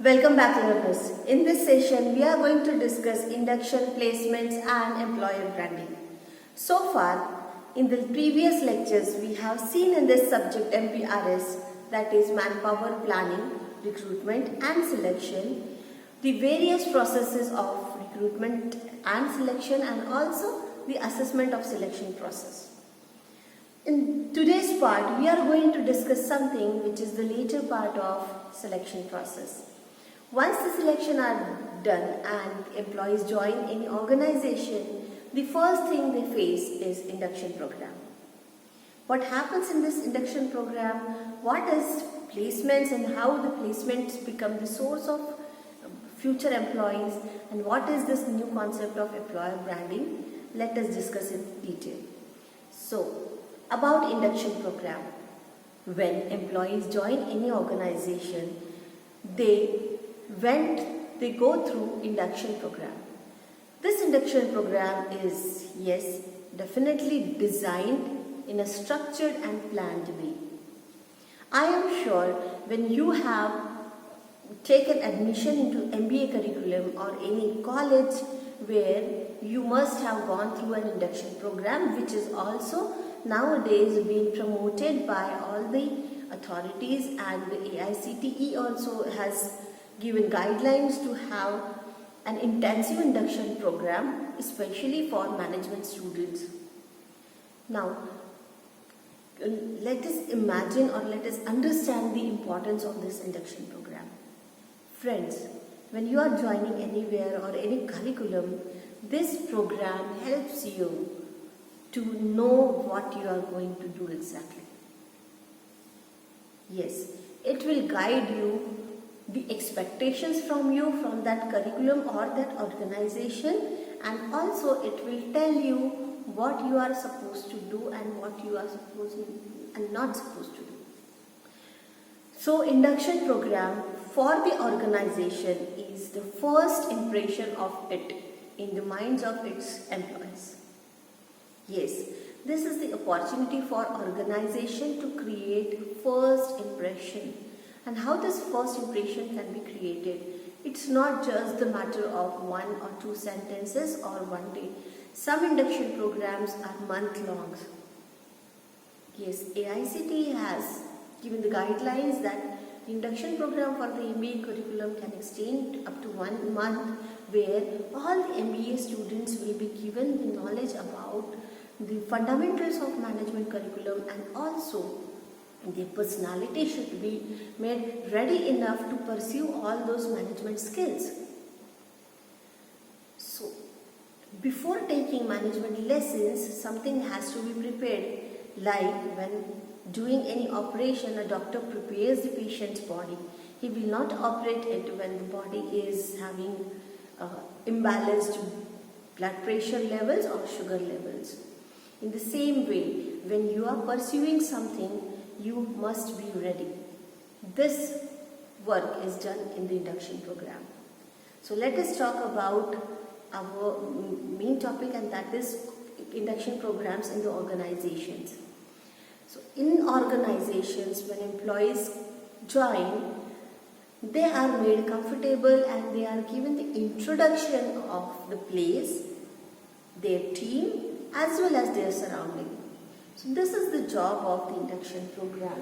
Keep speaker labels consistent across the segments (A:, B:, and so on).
A: Welcome back, learners. In this session, we are going to discuss induction, placements and employer branding. So far, in the previous lectures, we have seen in this subject MPRS, that is manpower planning, recruitment and selection, the various processes of recruitment and selection, and also the assessment of selection process. In today's part, we are going to discuss something which is the later part of selection process. Once the selection are done and employees join any organization, the first thing they face is induction program. What happens in this induction program, what is placements and how the placements become the source of future employees, and what is this new concept of employer branding, let us discuss in detail. So, about induction program. When employees join any organization, they go through induction program. This induction program is, yes, definitely designed in a structured and planned way. I am sure when you have taken admission into MBA curriculum or any college where you must have gone through an induction program, which is also nowadays being promoted by all the authorities, and the AICTE also has given guidelines to have an intensive induction program, especially for management students. Now, let us imagine or let us understand the importance of this induction program. Friends, when you are joining anywhere or any curriculum, this program helps you to know what you are going to do exactly. Yes, it will guide you the expectations from you from that curriculum or that organization, and also it will tell you what you are supposed to do and what you are supposed and not supposed to do. So induction program for the organization is the first impression of it in the minds of its employees. Yes, this is the opportunity for organization to create first impression. And how this first impression can be created? It's not just the matter of 1 or 2 sentences or one day. Some induction programs are month-long. Yes, AICTE has given the guidelines that the induction program for the MBA curriculum can extend up to 1 month, where all the MBA students will be given the knowledge about the fundamentals of management curriculum, and also their personality should be made ready enough to pursue all those management skills. So, before taking management lessons, something has to be prepared. Like when doing any operation, a doctor prepares the patient's body. He will not operate it when the body is having imbalanced blood pressure levels or sugar levels. In the same way, when you are pursuing something, you must be ready. This work is done in the induction program. So let us talk about our main topic, and that is induction programs in the organizations. So in organizations, when employees join, they are made comfortable and they are given the introduction of the place, their team, as well as their surrounding. So this is the job of the induction program.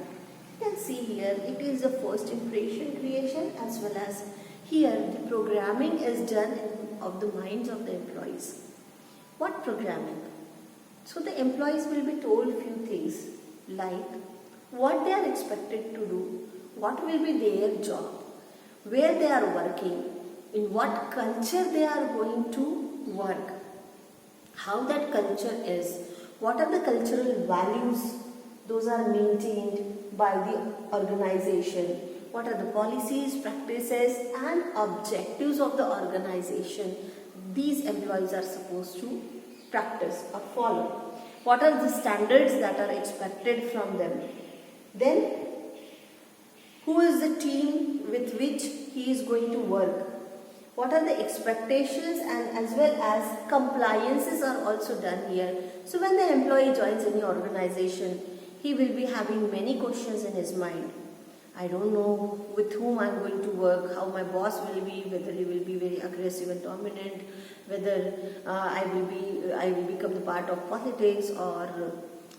A: You can see here it is the first impression creation, as well as here the programming is done of the minds of the employees. What programming? So the employees will be told few things like what they are expected to do, what will be their job, where they are working, in what culture they are going to work, how that culture is, what are the cultural values those are maintained by the organization, what are the policies, practices and objectives of the organization these employees are supposed to practice or follow, what are the standards that are expected from them, then who is the team with which he is going to work, what are the expectations, and as well as compliances are also done here. So when the employee joins any organization, he will be having many questions in his mind. I don't know with whom I'm going to work, how my boss will be, whether he will be very aggressive and dominant, whether I will become the part of politics, or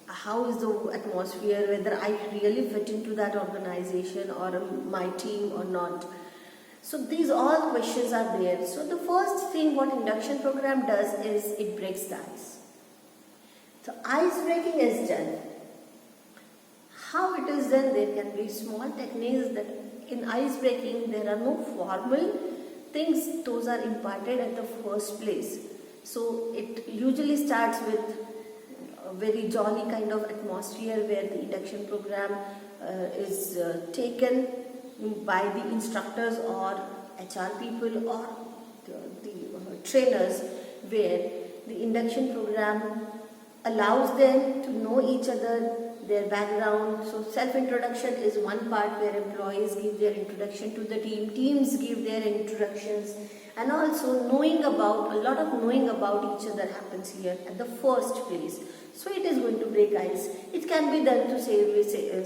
A: how is the atmosphere, whether I really fit into that organization or my team or not. So these all questions are there. So the first thing what induction program does is it breaks the ice. So ice breaking is done. How it is done? There can be small techniques that in ice breaking there are no formal things, those are imparted at the first place. So it usually starts with a very jolly kind of atmosphere where the induction program is taken by the instructors or HR people or the trainers, where the induction program allows them to know each other, their background. So self-introduction is one part where employees give their introduction to the team, teams give their introductions, and also a lot of knowing about each other happens here at the first place. So it is going to break ice. It can be done to say a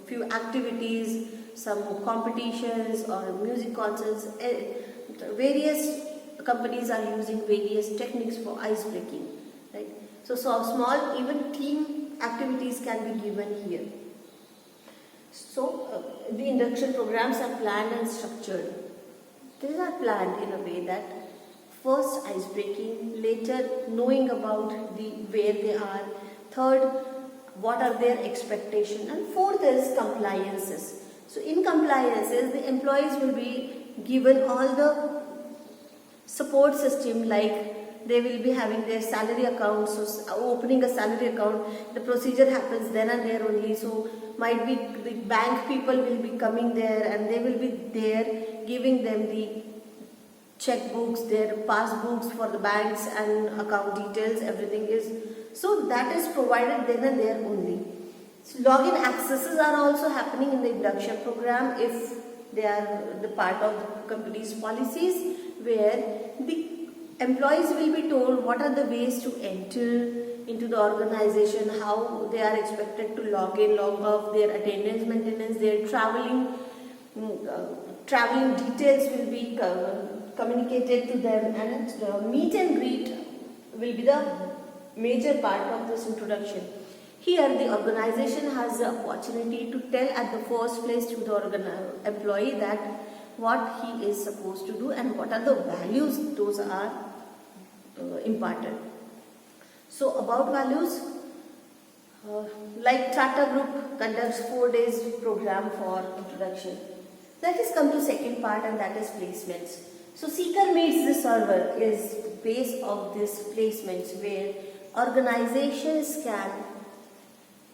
A: few activities, some competitions or music concerts. Various companies are using various techniques for ice breaking, right? So small even team activities can be given here. So the induction programs are planned and structured. These are planned in a way that first ice breaking, later knowing about where they are, third what are their expectations, and fourth is compliances. So in compliances, the employees will be given all the support system, like they will be having their salary account. So opening a salary account, the procedure happens then and there only. So might be the bank people will be coming there and they will be there giving them the checkbooks, their passbooks for the banks and account details, everything is. So that is provided then and there only. So login accesses are also happening in the induction program if they are the part of the company's policies, where the employees will be told what are the ways to enter into the organization, how they are expected to log in, log off, their attendance, maintenance, their traveling details will be communicated to them, and meet and greet will be the major part of this introduction. Here the organization has the opportunity to tell at the first place to the employee that what he is supposed to do and what are the values those are imparted. So about values, like Tata Group conducts 4 days program for introduction. Let us come to second part, and that is placements. So Seeker Meets the Server is the base of this placements, where organizations can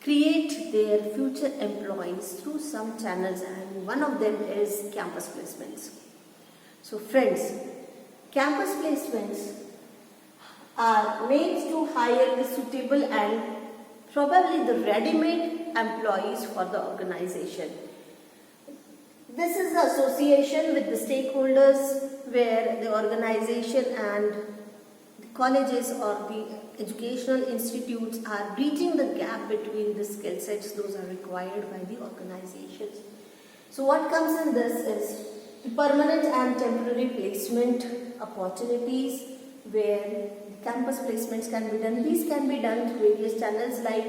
A: create their future employees through some channels, and one of them is campus placements. So friends, campus placements are made to hire the suitable and probably the ready-made employees for the organization. This is the association with the stakeholders, where the organization and the colleges or the educational institutes are bridging the gap between the skill sets those are required by the organizations. So what comes in this is the permanent and temporary placement opportunities, where campus placements can be done. These can be done through various channels, like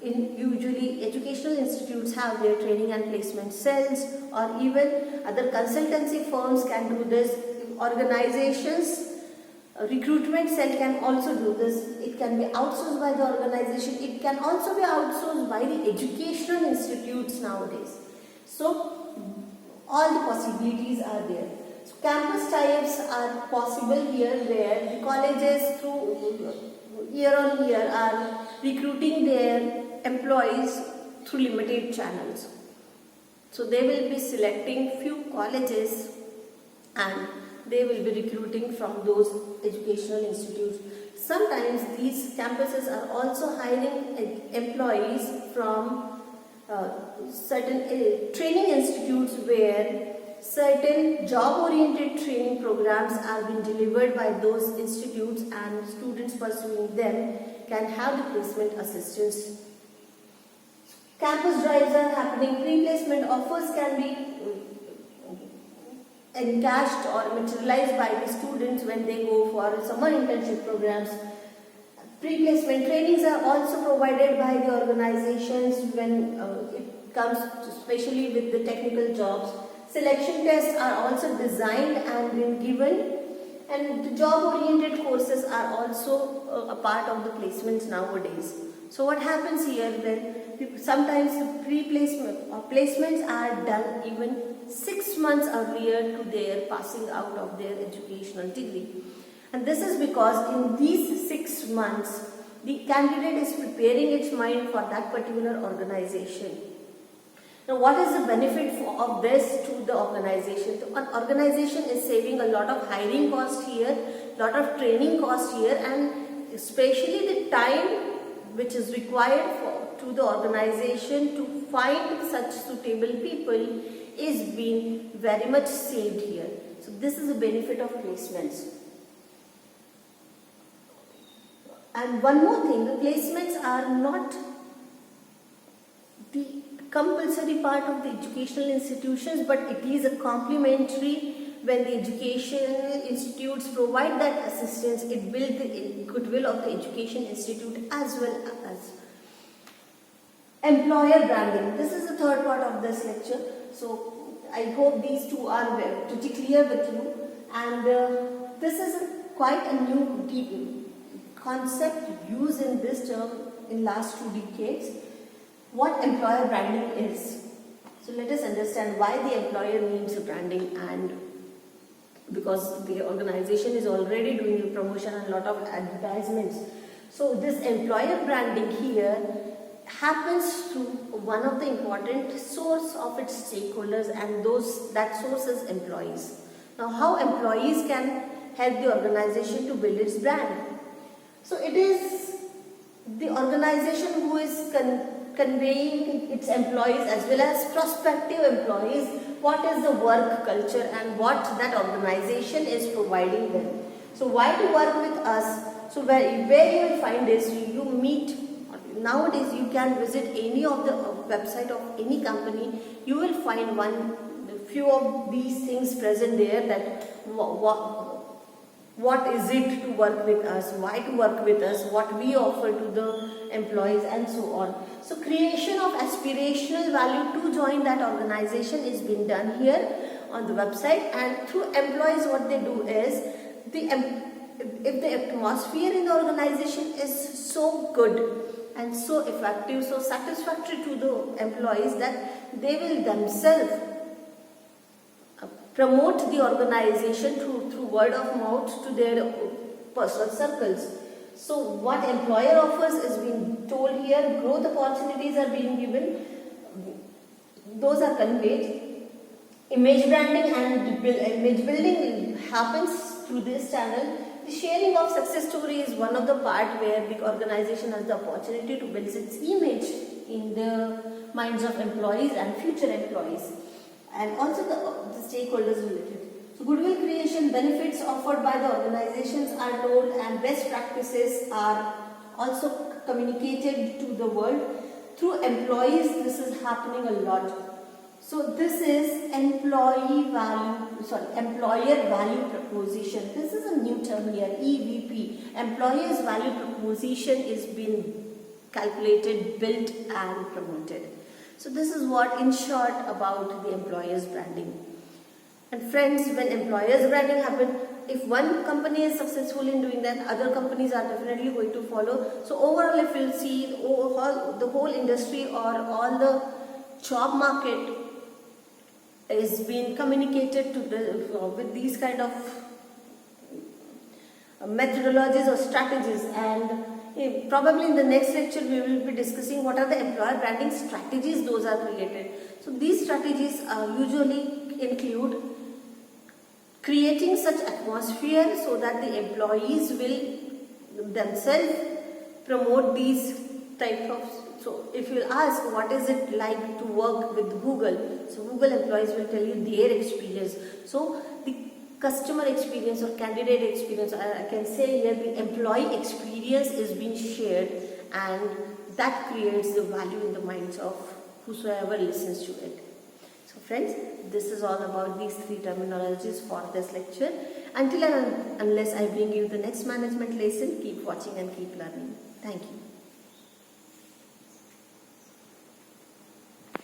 A: usually educational institutes have their training and placement cells, or even other consultancy firms can do this. Organizations recruitment cell can also do this. It can be outsourced by the organization. It can also be outsourced by the educational institutes nowadays. So all the possibilities are there. So campus tie-ups are possible here, where the colleges through year on year are recruiting their employees through limited channels. So they will be selecting few colleges and they will be recruiting from those educational institutes. Sometimes these campuses are also hiring employees from certain training institutes, where certain job-oriented training programs are being delivered by those institutes, and students pursuing them can have the placement assistance. Campus drives are happening. Pre-placement offers can be encashed or materialized by the students when they go for summer internship programs. Pre-placement trainings are also provided by the organizations when it comes to, especially with the technical jobs. Selection tests are also designed and been given, and the job-oriented courses are also a part of the placements nowadays. So what happens here then, sometimes the pre-placement or placements are done even 6 months earlier to their passing out of their educational degree. And this is because in these 6 months, the candidate is preparing its mind for that particular organization. Now, what is the benefit of this to the organization? An organization is saving a lot of hiring cost here, lot of training cost here, and especially the time which is required to the organization to find such suitable people is being very much saved here. So this is the benefit of placements. And one more thing, the placements are not the compulsory part of the educational institutions, but it is a complementary. When the educational institutes provide that assistance, it builds the goodwill of the education institute as well as employer branding. This is the third part of this lecture. So I hope these two are pretty clear with you, and this is quite a new deep concept used in this term in last 2 decades. What employer branding is. So let us understand why the employer needs a branding, and because the organization is already doing the promotion and a lot of advertisements. So this employer branding here happens through one of the important source of its stakeholders, and that source is employees. Now, how employees can help the organization to build its brand? So it is the organization who is conveying its employees as well as prospective employees what is the work culture and what that organization is providing them. So why to work with us? So where you will find is you meet. Nowadays you can visit any of the website of any company. You will find few of these things present there, that what is it to work with us, why to work with us, what we offer to the employees, and so on. So creation of aspirational value to join that organization is being done here on the website, and through employees what they do is, if the atmosphere in the organization is so good and so effective, so satisfactory to the employees, that they will themselves promote the organization through word of mouth to their personal circles. So what employer offers is being told here, growth opportunities are being given, those are conveyed. Image branding and image building happens through this channel. The sharing of success story is one of the part where the organization has the opportunity to build its image in the minds of employees and future employees, and also the stakeholders related. So goodwill creation, benefits offered by the organizations are told, and best practices are also communicated to the world. Through employees, this is happening a lot. So this is employer value proposition. This is a new term here, EVP. Employer's value proposition is being calculated, built and promoted. So this is what in short about the employer's branding. And friends, when employer's branding happens, if one company is successful in doing that, other companies are definitely going to follow. So overall, if you'll see the whole industry or all the job market is being communicated to with these kind of methodologies or strategies, and probably in the next lecture we will be discussing what are the employer branding strategies those are created. So these strategies usually include creating such atmosphere so that the employees will themselves promote these type of. So if you ask what is it like to work with Google, so Google employees will tell you their experience. So the customer experience or candidate experience, I can say here the employee experience is being shared, and that creates the value in the minds of whosoever listens to it. So friends, this is all about these three terminologies for this lecture. Until and unless I bring you the next management lesson, keep watching and keep learning. Thank you.